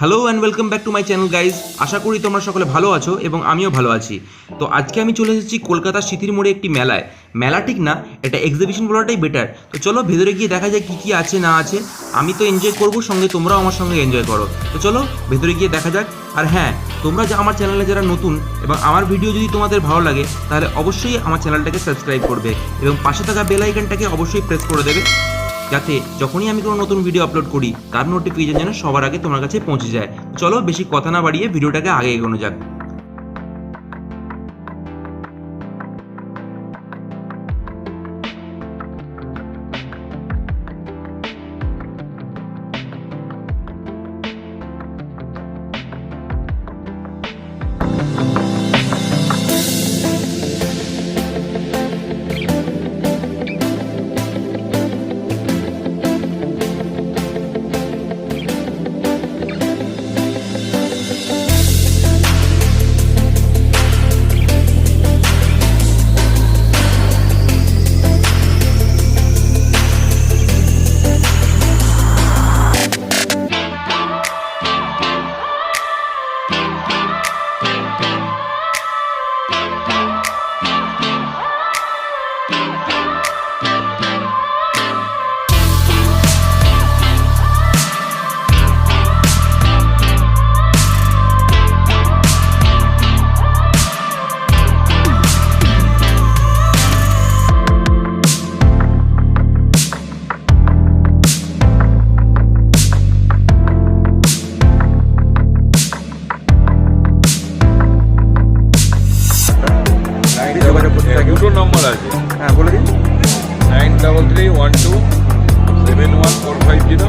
Hello and welcome back to my channel guys. আশা করি তোমরা সকলে ভালো আছো এবং আমিও ভালো আছি। তো আজকে আমি চলে এসেছি কলকাতার সিথির মোড়ে একটি মেলায়। মেলা ঠিক না, এটা এক্সিবিশন বলাটাই বেটার। তো চলো ভেতরে গিয়ে দেখা যায় কী কী আছে না আছে। আমি তো এনজয় করবো, সঙ্গে তোমরাও আমার সঙ্গে এনজয় করো। তো চলো ভেতরে গিয়ে দেখা যাক। আর হ্যাঁ, তোমরা আমার চ্যানেলে যারা নতুন এবং আমার ভিডিও যদি তোমাদের ভালো লাগে তাহলে অবশ্যই আমার চ্যানেলটাকে সাবস্ক্রাইব করবে এবং পাশে থাকা বেল আইকনটাকে অবশ্যই প্রেস করে দেবে, যাতে যখনই আমি কোনো নতুন ভিডিও আপলোড করি তার নোটিফিকেশন যেন সবার আগে তোমার কাছে পৌঁছে যায়। চলো বেশি কথা না বাড়িয়ে ভিডিওটাকে আগে এগোনো যাক। দুটো নম্বর আছে, হ্যাঁ বলে দিন। 9331271450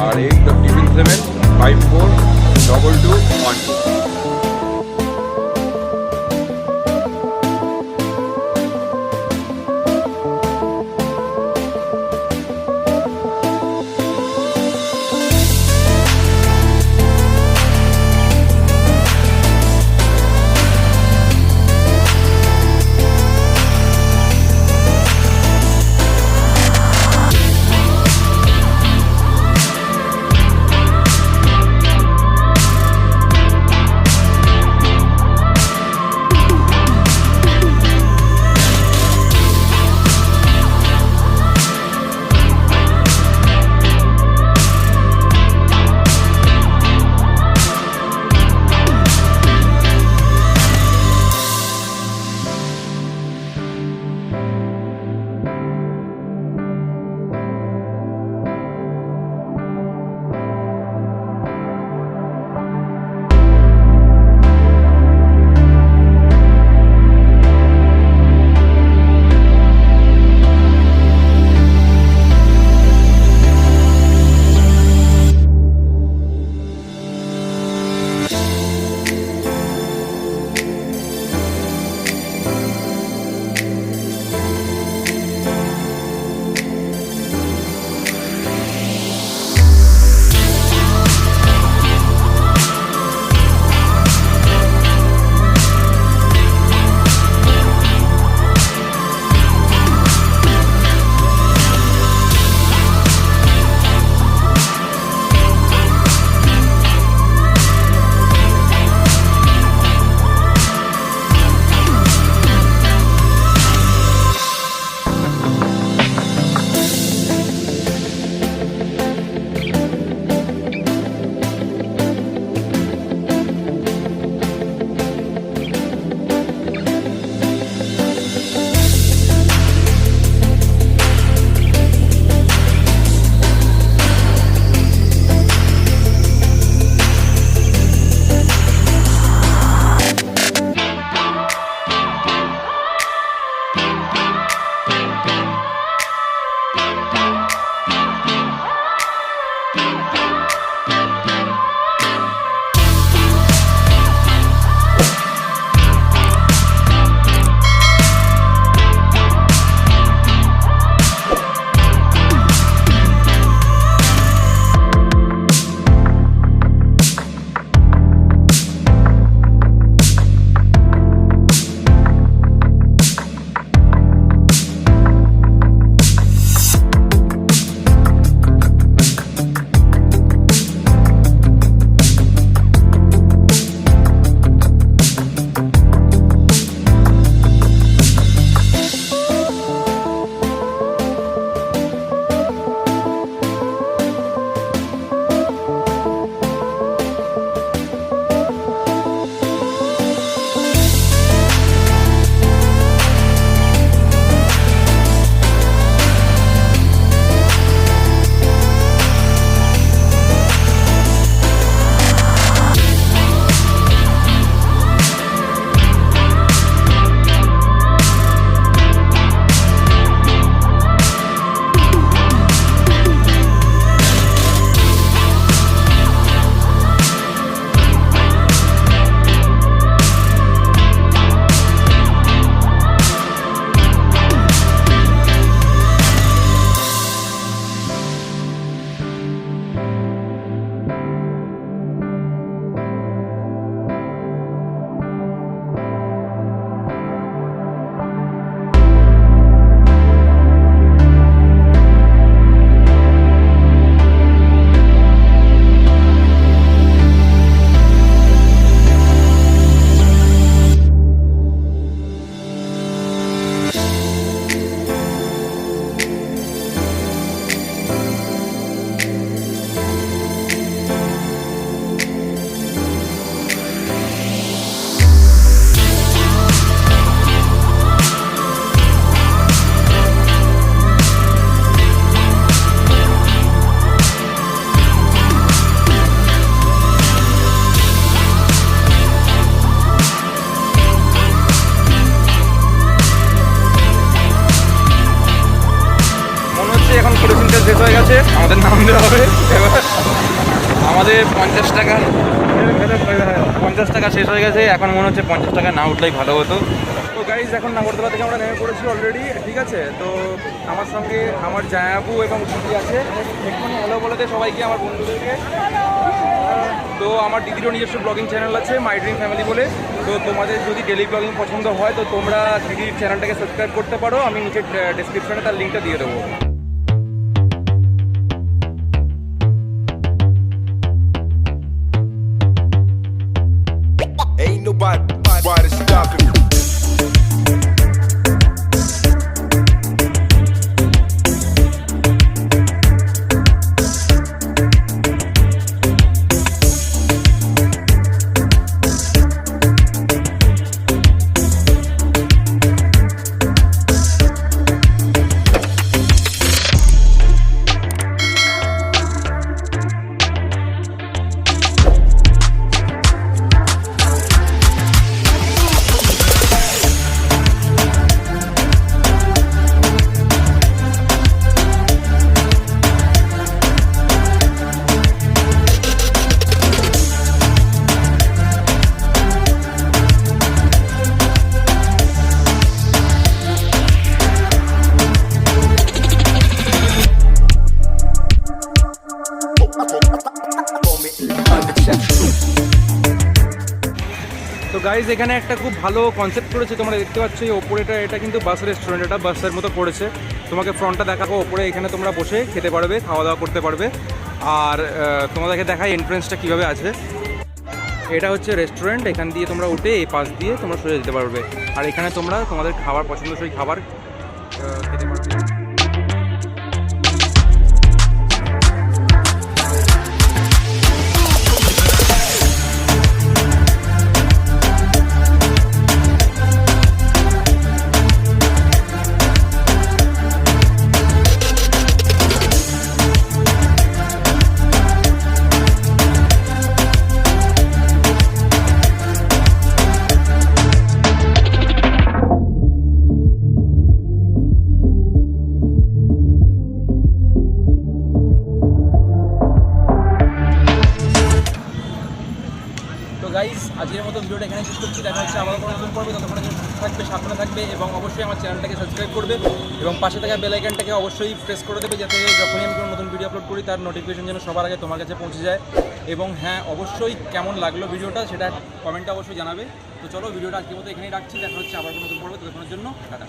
আর 8775422212। শেষ হয়ে গেছে, আমাদের নামতে হবে এবার। আমাদের 50 টাকা শেষ হয়ে গেছে, এখন মনে হচ্ছে 50 টাকা না উঠলেই ভালো হতো। তো গাইজ এখন নাগরদোলা থেকে আমরা নেমে পড়েছি অলরেডি, ঠিক আছে। তো আমার সঙ্গে আমার জায়াবু এবং দিদি আছে, একটুখানি হ্যালো বলে দে সবাইকে, আমার বন্ধুদেরকে। তো আমার দিদিরও নিজস্ব ব্লগিং চ্যানেল আছে মাই ড্রিম ফ্যামিলি বলে। তো তোমাদের যদি ডেলি ব্লগিং পছন্দ হয় তো তোমরা দিদির চ্যানেলটাকে সাবস্ক্রাইব করতে পারো, আমি নিচে ডেসক্রিপশনে তার লিঙ্কটা দিয়ে দেবো। Ain't nobody stopping me. তো গাইজ এখানে একটা খুব ভালো কনসেপ্ট করেছে, তোমরা দেখতে পাচ্ছ এই ওপরেটা, এটা কিন্তু বাস রেস্টুরেন্ট, এটা বাসের মতো করেছে। তোমাকে ফ্রন্টটা দেখাবো, ওপরে এখানে তোমরা বসে খেতে পারবে, খাওয়া দাওয়া করতে পারবে। আর তোমাদেরকে দেখাই এন্ট্রেন্সটা কীভাবে আছে। এটা হচ্ছে রেস্টুরেন্ট, এখান দিয়ে তোমরা উঠে এই পাশ দিয়ে তোমরা সোজা যেতে পারবে। আর এখানে তোমরা তোমাদের খাবার পছন্দসই খাবার খেতে পারবে। গাইস আজকের মতো ভিডিওটা এখানে শেষ করছি, দেখা হচ্ছে আবার কোনো নতুন পর্বে। ততক্ষণ থাকবে, সাবধানে থাকবে এবং অবশ্যই আমার চ্যানেলটাকে সাবস্ক্রাইব করবে এবং পাশে থাকা বেল আইকনটাকে অবশ্যই প্রেস করে দেবে, যাতে যখনই আমি কোনো নতুন ভিডিও আপলোড করি তার নোটিফিকেশন যেন সবার আগে তোমার কাছে পৌঁছে যায়। এবং হ্যাঁ, অবশ্যই কেমন লাগলো ভিডিওটা সেটা কমেন্টে অবশ্যই জানাবে। তো চলো ভিডিওটা আজকের মতো এখানেই রাখছি, দেখা হচ্ছে আবার কোনো নতুন পর্বে। ততক্ষণের জন্য টাটা।